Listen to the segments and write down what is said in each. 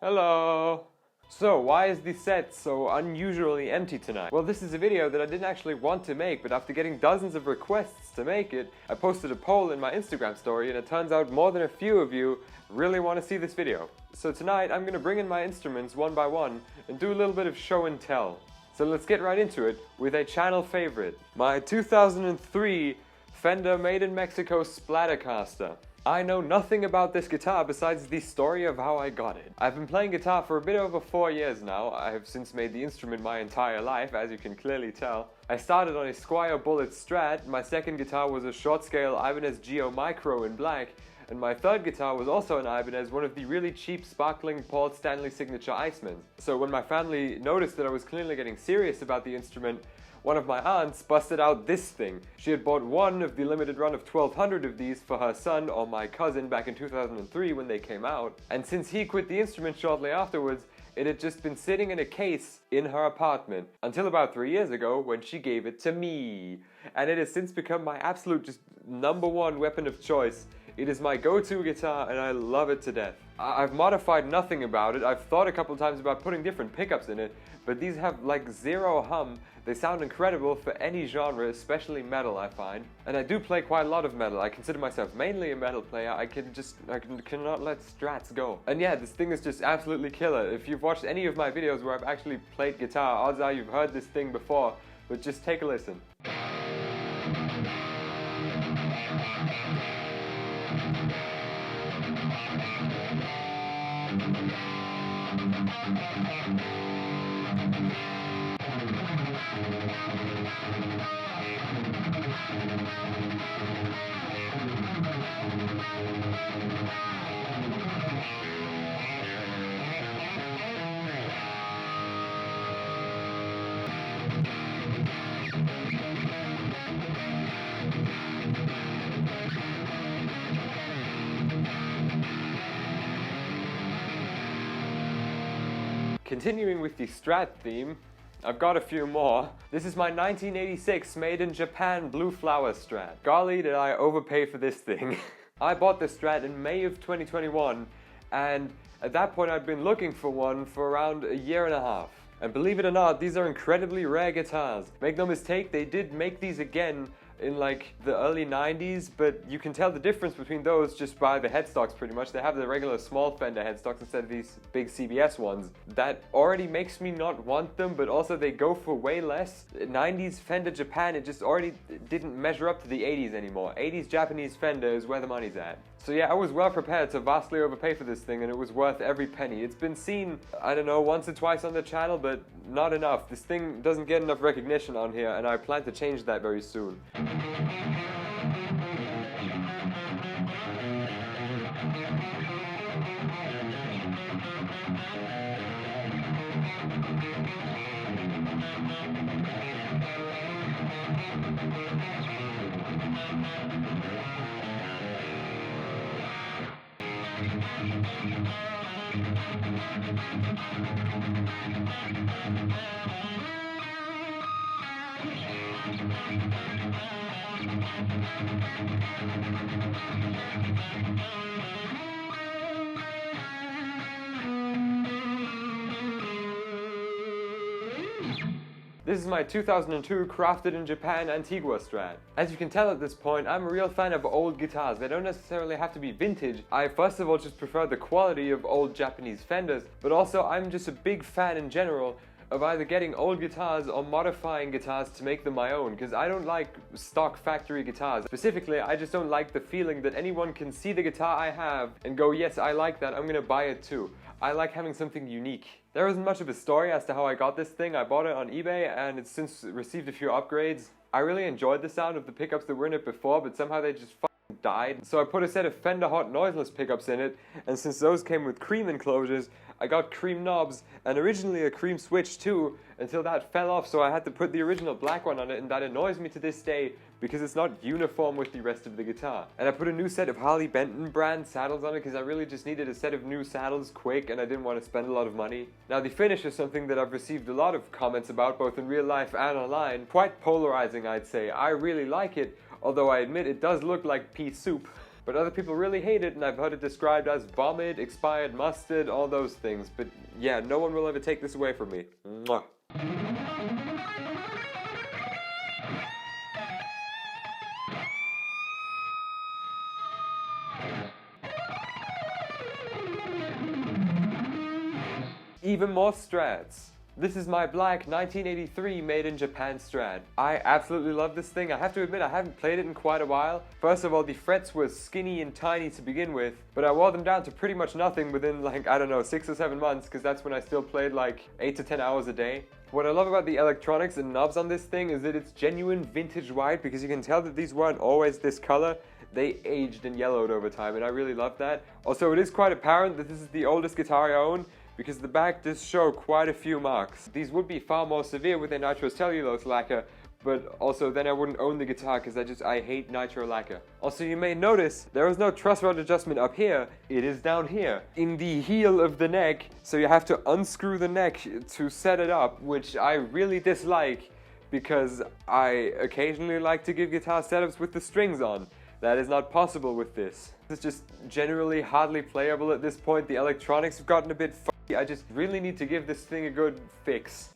Hello! So, why is the set so unusually empty tonight? Well, this is a video that I didn't actually want to make, but after getting dozens of requests to make it, I posted a poll in my Instagram story, and it turns out more than a few of you really want to see this video. So tonight, I'm going to bring in my instruments one by one and do a little bit of show and tell. So let's get right into it with a channel favorite, my 2003 Fender Made in Mexico Stratocaster. I know nothing about this guitar besides the story of how I got it. I've been playing guitar for a bit over 4 years now. I have since made the instrument my entire life, as you can clearly tell. I started on a Squier Bullet Strat, my second guitar was a short scale Ibanez Geo Micro in black, and my third guitar was also an Ibanez, one of the really cheap sparkling Paul Stanley signature Icemans. So when my family noticed that I was clearly getting serious about the instrument, one of my aunts busted out this thing. She had bought one of the limited run of 1,200 of these for her son or my cousin back in 2003 when they came out, and since he quit the instrument shortly afterwards, it had just been sitting in a case in her apartment until about 3 years ago when she gave it to me. And it has since become my absolute just #1 weapon of choice. It is my go-to guitar and I love it to death. I've modified nothing about it. I've thought a couple times about putting different pickups in it, but these have like zero hum. They sound incredible for any genre, especially metal, I find. And I do play quite a lot of metal. I consider myself mainly a metal player. I cannot let Strats go. And yeah, this thing is just absolutely killer. If you've watched any of my videos where I've actually played guitar, odds are you've heard this thing before, but just take a listen. Continuing with the Strat theme, I've got a few more. This is my 1986 made in Japan Blue Flower Strat. Golly, did I overpay for this thing. I bought this Strat in May of 2021, and at that point I'd been looking for one for around a year and a half. And believe it or not, these are incredibly rare guitars. Make no mistake, they did make these again in like the early 90s, but you can tell the difference between those just by the headstocks pretty much. They have the regular small Fender headstocks instead of these big CBS ones. That already makes me not want them, but also they go for way less. 90s Fender Japan, it just already didn't measure up to the 80s anymore. 80s Japanese Fender is where the money's at. So yeah, I was well prepared to vastly overpay for this thing, and it was worth every penny. It's been seen, I don't know, once or twice on the channel, but not enough. This thing doesn't get enough recognition on here, and I plan to change that very soon. This is my 2002 crafted in Japan Antigua Strat. As you can tell at this point, I'm a real fan of old guitars. They don't necessarily have to be vintage. I first of all just prefer the quality of old Japanese Fenders, but also I'm just a big fan in general of either getting old guitars or modifying guitars to make them my own, because I don't like stock factory guitars. Specifically, I just don't like the feeling that anyone can see the guitar I have and go, yes, I like that, I'm gonna buy it too. I like having something unique. There isn't much of a story as to how I got this thing. I bought it on eBay and it's since received a few upgrades. I really enjoyed the sound of the pickups that were in it before, but somehow they just died. So I put a set of Fender Hot noiseless pickups in it, and since those came with cream enclosures, I got cream knobs and originally a cream switch too, until that fell off, so I had to put the original black one on it, and that annoys me to this day because it's not uniform with the rest of the guitar. And I put a new set of Harley Benton brand saddles on it because I really just needed a set of new saddles quick and I didn't want to spend a lot of money. Now the finish is something that I've received a lot of comments about both in real life and online. Quite polarizing, I'd say. I really like it, although I admit it does look like pea soup. but other people really hate it, and I've heard it described as vomit, expired mustard, all those things. But yeah, no one will ever take this away from me. Mwah. Even more Strats. This is my black 1983 made in Japan Strat. I absolutely love this thing. I have to admit I haven't played it in quite a while. First of all, the frets were skinny and tiny to begin with, but I wore them down to pretty much nothing within like, I don't know, 6 or 7 months, because that's when I still played like 8 to 10 hours a day. What I love about the electronics and knobs on this thing is that it's genuine vintage white, because you can tell that these weren't always this color. They aged and yellowed over time, and I really love that. Also, it is quite apparent that this is the oldest guitar I own, because the back does show quite a few marks. These would be far more severe with a nitrocellulose lacquer, but also then I wouldn't own the guitar because I hate nitro lacquer. Also, you may notice there is no truss rod adjustment up here, it is down here, in the heel of the neck, so you have to unscrew the neck to set it up, which I really dislike because I occasionally like to give guitar setups with the strings on. That is not possible with this. It's just generally hardly playable at this point. The electronics have gotten a bit funky. I just really need to give this thing a good fix.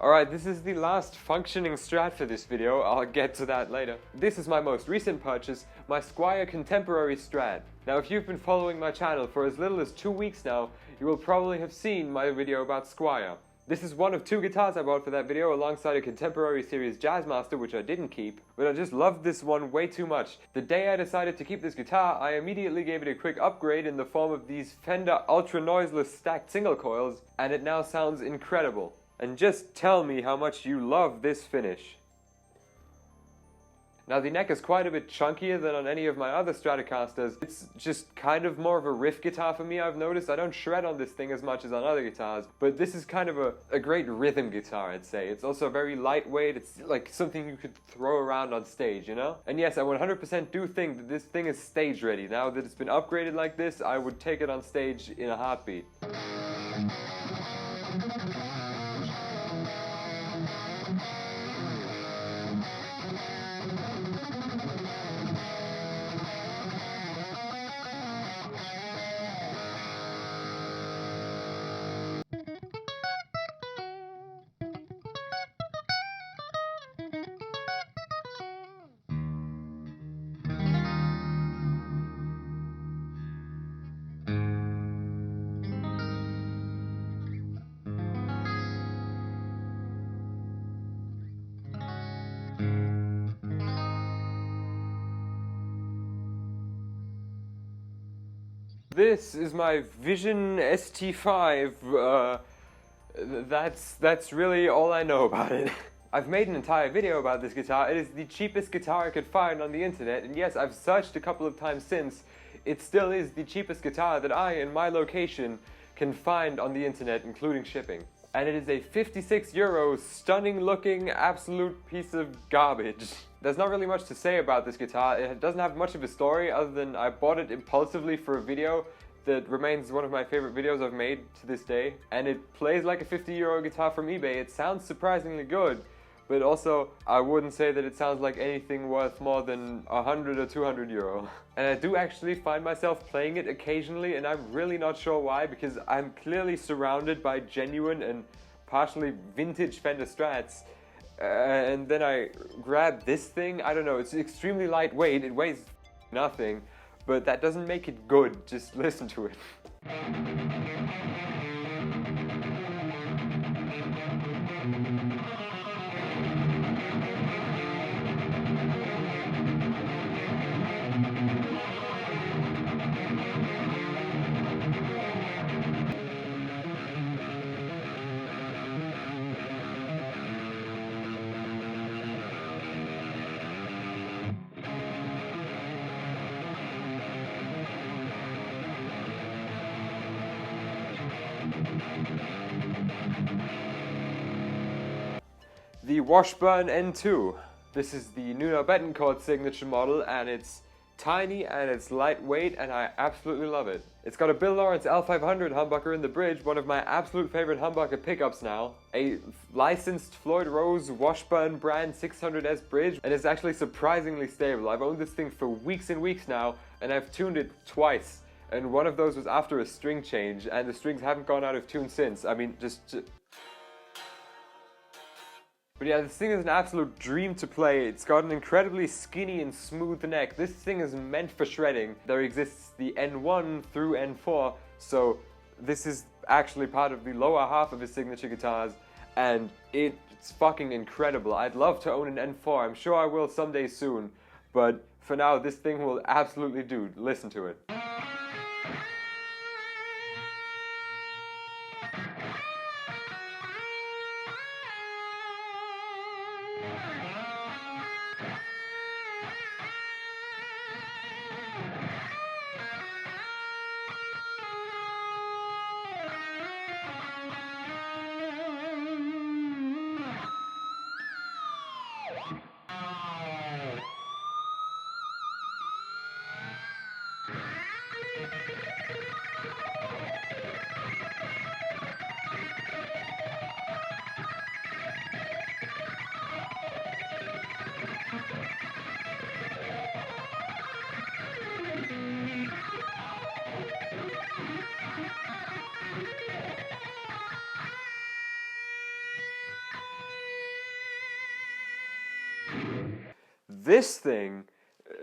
Alright, this is the last functioning Strat for this video. I'll get to that later. This is my most recent purchase, my Squier Contemporary Strat. Now, if you've been following my channel for as little as 2 weeks now, you will probably have seen my video about Squier. This is one of 2 guitars I bought for that video alongside a Contemporary Series Jazzmaster, which I didn't keep, but I just loved this one way too much. The day I decided to keep this guitar, I immediately gave it a quick upgrade in the form of these Fender ultra noiseless stacked single coils, and it now sounds incredible. And just tell me how much you love this finish. Now, the neck is quite a bit chunkier than on any of my other Stratocasters. It's just kind of more of a riff guitar for me, I've noticed. I don't shred on this thing as much as on other guitars, but this is kind of a great rhythm guitar, I'd say. It's also very lightweight. It's like something you could throw around on stage, you know? And yes, I 100% do think that this thing is stage ready. Now that it's been upgraded like this, I would take it on stage in a heartbeat. This is my Vision ST5, that's really all I know about it. I've made an entire video about this guitar. It is the cheapest guitar I could find on the internet, and yes, I've searched a couple of times since. It still is the cheapest guitar that I, in my location, can find on the internet, including shipping. And it is a 56 euro, stunning looking, absolute piece of garbage. There's not really much to say about this guitar. It doesn't have much of a story other than I bought it impulsively for a video that remains one of my favorite videos I've made to this day. And it plays like a 50 euro guitar from eBay. It sounds surprisingly good, but also I wouldn't say that it sounds like anything worth more than 100 or 200 euro. And I do actually find myself playing it occasionally, and I'm really not sure why, because I'm clearly surrounded by genuine and partially vintage Fender Strats. And then I grab this thing. I don't know, it's extremely lightweight, it weighs nothing, but that doesn't make it good. Just listen to it. The Washburn N2. This is the Nuno Betancourt signature model, and it's tiny and it's lightweight, and I absolutely love it. It's got a Bill Lawrence L500 humbucker in the bridge, one of my absolute favorite humbucker pickups now, a licensed Floyd Rose Washburn brand 600S bridge, and it's actually surprisingly stable. I've owned this thing for weeks and weeks now, and I've tuned it twice, and one of those was after a string change, and the strings haven't gone out of tune since. I mean, But yeah, this thing is an absolute dream to play. It's got an incredibly skinny and smooth neck. This thing is meant for shredding. There exists the N1 through N4, so this is actually part of the lower half of his signature guitars, and it's fucking incredible. I'd love to own an N4. I'm sure I will someday soon, but for now, this thing will absolutely do. Listen to it.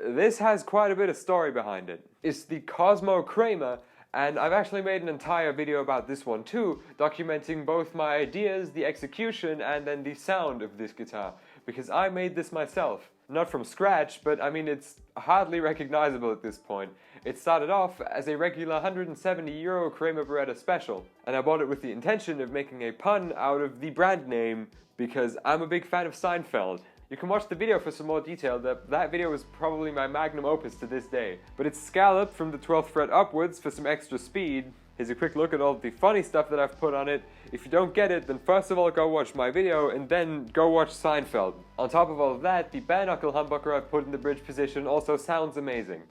This has quite a bit of story behind it. It's the Cosmo Kramer, and I've actually made an entire video about this one too, documenting both my ideas, the execution, and then the sound of this guitar, because I made this myself. Not from scratch, but I mean, it's hardly recognizable at this point. It started off as a regular €170 Kramer Beretta Special, and I bought it with the intention of making a pun out of the brand name, because I'm a big fan of Seinfeld. You can watch the video for some more detail. That video is probably my magnum opus to this day. But it's scalloped from the 12th fret upwards for some extra speed. Here's a quick look at all the funny stuff that I've put on it. If you don't get it, then first of all go watch my video, and then go watch Seinfeld. On top of all of that, the bare knuckle humbucker I've put in the bridge position also sounds amazing.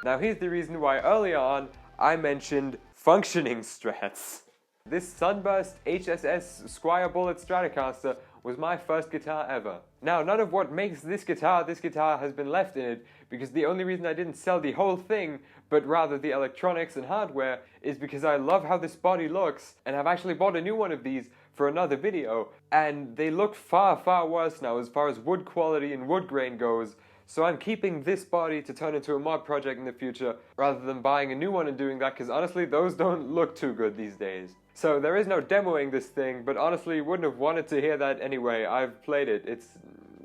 Now here's the reason why earlier on I mentioned functioning strats. This Sunburst HSS Squier Bullet Stratocaster was my first guitar ever. Now, none of what makes this guitar has been left in it, because the only reason I didn't sell the whole thing, but rather the electronics and hardware, is because I love how this body looks, and I've actually bought a new one of these for another video, and they look far, far worse now as far as wood quality and wood grain goes. So I'm keeping this body to turn into a mod project in the future, rather than buying a new one and doing that, because honestly those don't look too good these days. So there is no demoing this thing, but honestly you wouldn't have wanted to hear that anyway. I've played it, it's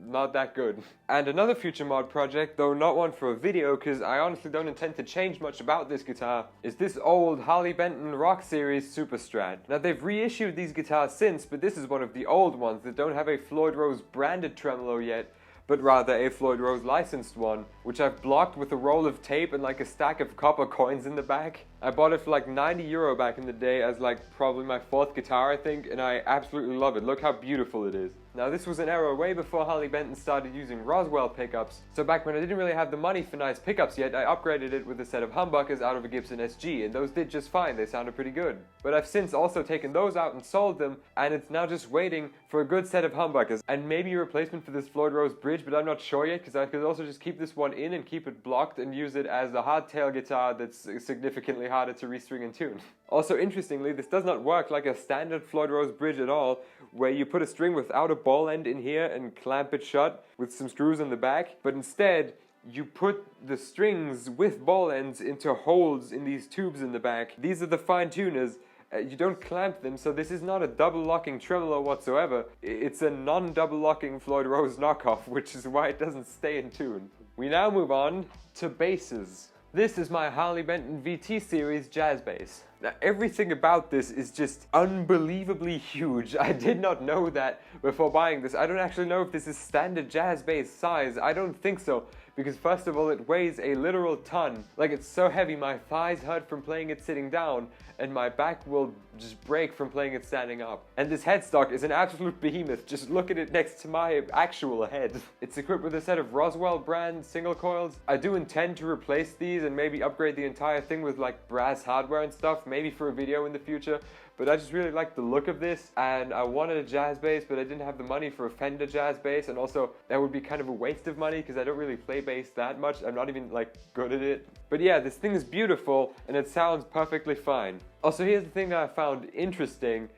not that good. And another future mod project, though not one for a video, because I honestly don't intend to change much about this guitar, is this old Harley Benton Rock Series Super Strat. Now they've reissued these guitars since, but this is one of the old ones that don't have a Floyd Rose branded tremolo yet, but rather a Floyd Rose licensed one, which I've blocked with a roll of tape and like a stack of copper coins in the back. I bought it for like €90 back in the day as like probably my fourth guitar I think, and I absolutely love it. Look how beautiful it is. Now this was an era way before Harley Benton started using Roswell pickups, so back when I didn't really have the money for nice pickups yet, I upgraded it with a set of humbuckers out of a Gibson SG, and those did just fine, they sounded pretty good. But I've since also taken those out and sold them, and it's now just waiting for a good set of humbuckers, and maybe a replacement for this Floyd Rose bridge, but I'm not sure yet, because I could also just keep this one in and keep it blocked and use it as a hardtail guitar that's significantly harder to restring and tune. Also interestingly, this does not work like a standard Floyd Rose bridge at all, where you put a string without a ball end in here and clamp it shut with some screws in the back, but instead you put the strings with ball ends into holes in these tubes in the back. These are the fine tuners. You don't clamp them, so this is not a double locking tremolo whatsoever. It's a non-double locking Floyd Rose knockoff, which is why it doesn't stay in tune. We now move on to basses. This is my Harley Benton VT series jazz bass. Now, everything about this is just unbelievably huge. I did not know that before buying this. I don't actually know if this is standard jazz bass size. I don't think so, because first of all, it weighs a literal ton. Like, it's so heavy, my thighs hurt from playing it sitting down, and my back will just break from playing it standing up. And this headstock is an absolute behemoth. Just look at it next to my actual head. It's equipped with a set of Roswell brand single coils. I do intend to replace these and maybe upgrade the entire thing with like brass hardware and stuff, maybe for a video in the future. But I just really like the look of this, and I wanted a jazz bass, but I didn't have the money for a Fender jazz bass, and also that would be kind of a waste of money because I don't really play bass that much. I'm not even like good at it. But yeah, this thing is beautiful and it sounds perfectly fine. Also, here's the thing that I found interesting.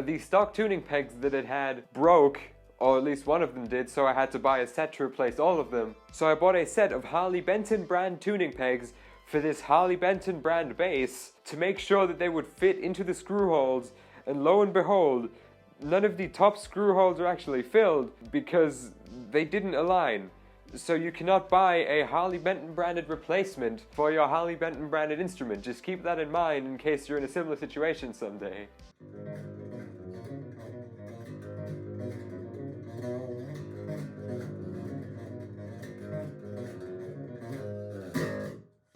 The stock tuning pegs that it had broke, or at least one of them did, so I had to buy a set to replace all of them. So I bought a set of Harley Benton brand tuning pegs for this Harley Benton brand bass to make sure that they would fit into the screw holes, and lo and behold, none of the top screw holes are actually filled because they didn't align. So you cannot buy a Harley Benton branded replacement for your Harley Benton branded instrument. Just keep that in mind in case you're in a similar situation someday.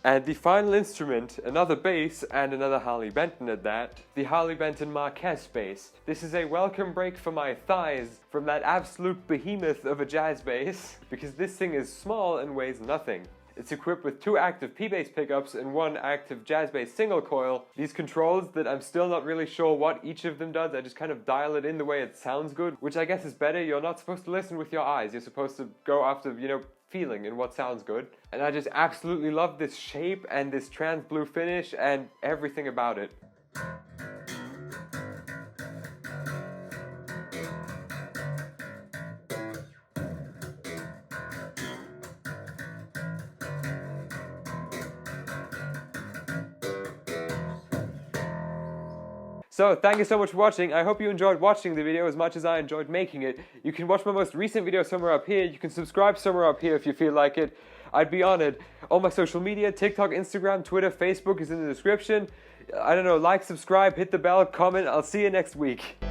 And the final instrument, another bass, and another Harley Benton at that, the Harley Benton Marquez bass. This is a welcome break for my thighs from that absolute behemoth of a jazz bass, because this thing is small and weighs nothing. It's equipped with 2 active P-bass pickups and 1 active jazz bass single coil. These controls that I'm still not really sure what each of them does, I just kind of dial it in the way it sounds good, which I guess is better. You're not supposed to listen with your eyes, you're supposed to go after, you know, feeling and what sounds good. And I just absolutely love this shape and this trans blue finish and everything about it. So, thank you so much for watching. I hope you enjoyed watching the video as much as I enjoyed making it. You can watch my most recent video somewhere up here. You can subscribe somewhere up here if you feel like it. I'd be honored. All my social media, TikTok, Instagram, Twitter, Facebook is in the description. I don't know, like, subscribe, hit the bell, comment. I'll see you next week.